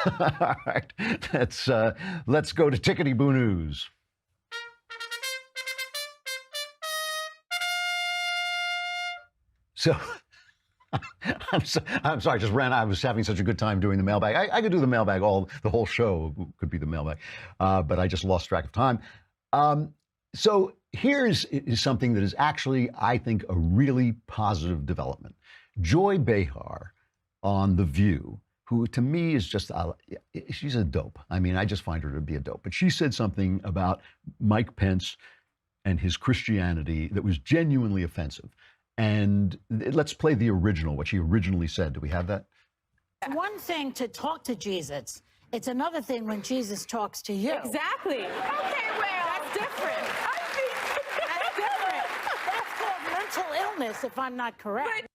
All right, let's go to Tickety-Boo News. So, I'm sorry, just ran. I was having such a good time doing the mailbag. I could do the mailbag the whole show could be the mailbag, but I just lost track of time. So here's something that is actually, I think, a really positive development. Joy Behar on The View, who to me is just, she's a dope. I mean, I just find her to be a dope. But she said something about Mike Pence and his Christianity that was genuinely offensive. And let's play the original, what she originally said. Do we have that? One thing to talk to Jesus. It's another thing when Jesus talks to you. Exactly. Okay, well, that's different. That's different. That's called mental illness, if I'm not correct.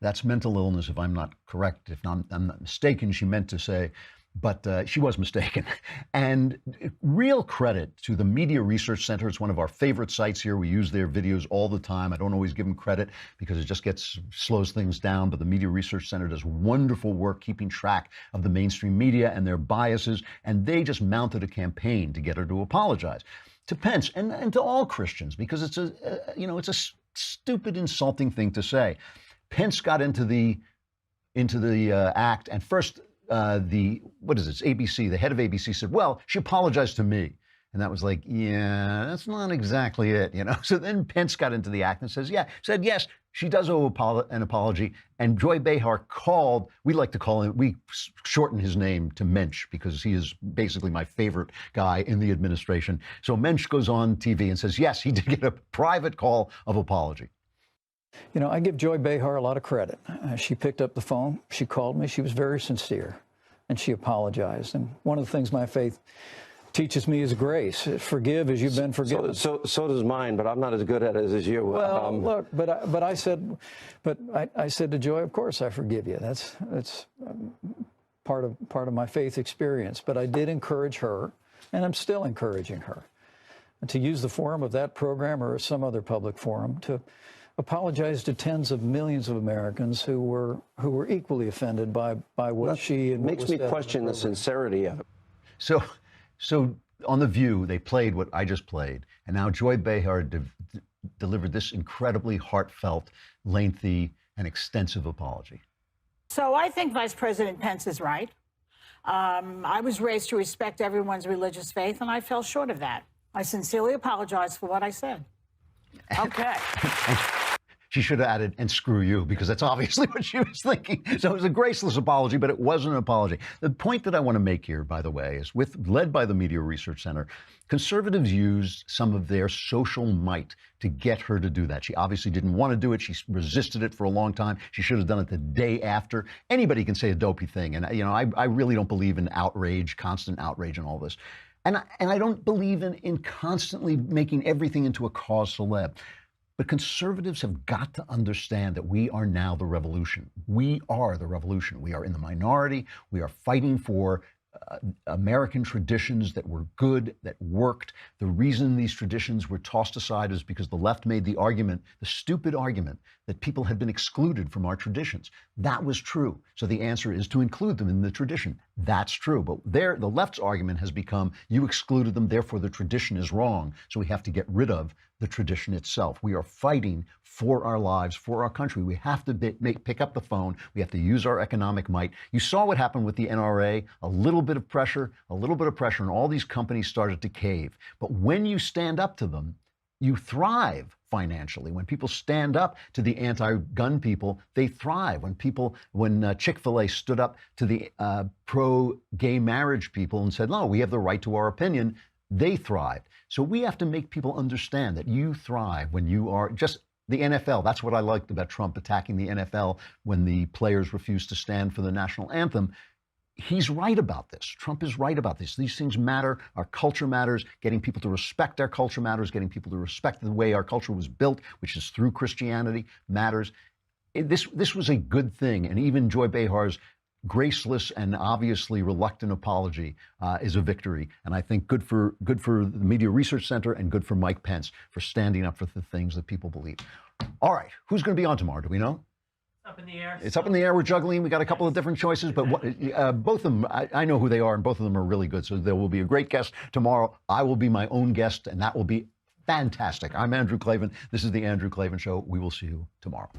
That's mental illness, if I'm not correct. If I'm not mistaken, she meant to say, but she was mistaken. And real credit to the Media Research Center. It's one of our favorite sites here. We use their videos all the time. I don't always give them credit because it just slows things down. But the Media Research Center does wonderful work keeping track of the mainstream media and their biases. And they just mounted a campaign to get her to apologize to Pence and to all Christians, because it's a stupid, insulting thing to say. Pence got into the act, and first what is it? It's ABC. The head of ABC said, "Well, she apologized to me," and that was like, yeah, that's not exactly it, you know. So then Pence got into the act and said yes, she does owe an apology. And Joy Behar called. We like to call him. We shorten his name to Mensch because he is basically my favorite guy in the administration. So Mensch goes on TV and says, yes, he did get a private call of apology. You know, I give Joy Behar a lot of credit. She picked up the phone, she called me, she was very sincere, and she apologized. And one of the things my faith teaches me is grace. Forgive as you've been forgiven. So does mine, but I'm not as good at it as you. Well, look, but I said to Joy, of course I forgive you. That's part of my faith experience. But I did encourage her, and I'm still encouraging her, to use the forum of that program or some other public forum to apologize to tens of millions of Americans who were equally offended by what she and makes me question the sincerity of it. So on The View, they played what I just played, and now Joy Behar delivered this incredibly heartfelt, lengthy, and extensive apology. So I think Vice President Pence is right. I was raised to respect everyone's religious faith, and I fell short of that. I sincerely apologize for what I said. Okay. She should have added, and screw you, because that's obviously what she was thinking. So it was a graceless apology, but it wasn't an apology. The point that I want to make here, by the way, is led by the Media Research Center, conservatives used some of their social might to get her to do that. She obviously didn't want to do it. She resisted it for a long time. She should have done it the day after. Anybody can say a dopey thing. And, you know, I really don't believe in outrage, constant outrage and all this. And I don't believe in constantly making everything into a cause célèbre. But conservatives have got to understand that we are now the revolution. We are the revolution. We are in the minority. We are fighting for American traditions that were good, that worked. The reason these traditions were tossed aside is because the left made the argument, the stupid argument, that people had been excluded from our traditions. That was true. So the answer is to include them in the tradition. That's true. But the left's argument has become, you excluded them, therefore the tradition is wrong. So we have to get rid of the tradition itself. We are fighting for our lives, for our country. We have to pick up the phone. We have to use our economic might. You saw what happened with the NRA, a little bit of pressure, and all these companies started to cave. But when you stand up to them, you thrive financially. When people stand up to the anti-gun people, they thrive. When Chick-fil-A stood up to the pro-gay marriage people and said, no, we have the right to our opinion, they thrived. So we have to make people understand that you thrive when you are just the NFL. That's what I liked about Trump attacking the NFL when the players refused to stand for the national anthem. He's right about this. Trump is right about this. These things matter. Our culture matters. Getting people to respect our culture matters. Getting people to respect the way our culture was built, which is through Christianity, matters. This was a good thing. And even Joy Behar's graceless and obviously reluctant apology is a victory. And I think good for the Media Research Center and good for Mike Pence for standing up for the things that people believe. All right. Who's going to be on tomorrow? Do we know? up in the air. It's up in the air. We're juggling. We got a couple of different choices, but both of them, I know who they are, and both of them are really good. So there will be a great guest tomorrow. I will be my own guest, and that will be fantastic. I'm Andrew Klavan. This is The Andrew Klavan Show. We will see you tomorrow.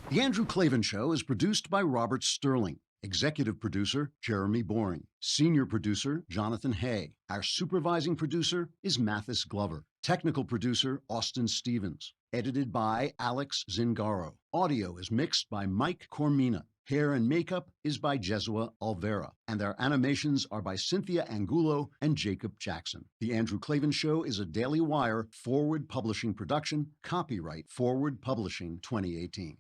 The Andrew Klavan Show is produced by Robert Sterling. Executive producer, Jeremy Boring. Senior producer, Jonathan Hay. Our supervising producer is Mathis Glover. Technical producer, Austin Stevens. Edited by Alex Zingaro. Audio is mixed by Mike Cormina. Hair and makeup is by Jesua Alvera. And our animations are by Cynthia Angulo and Jacob Jackson. The Andrew Klavan Show is a Daily Wire Forward Publishing production. Copyright Forward Publishing 2018.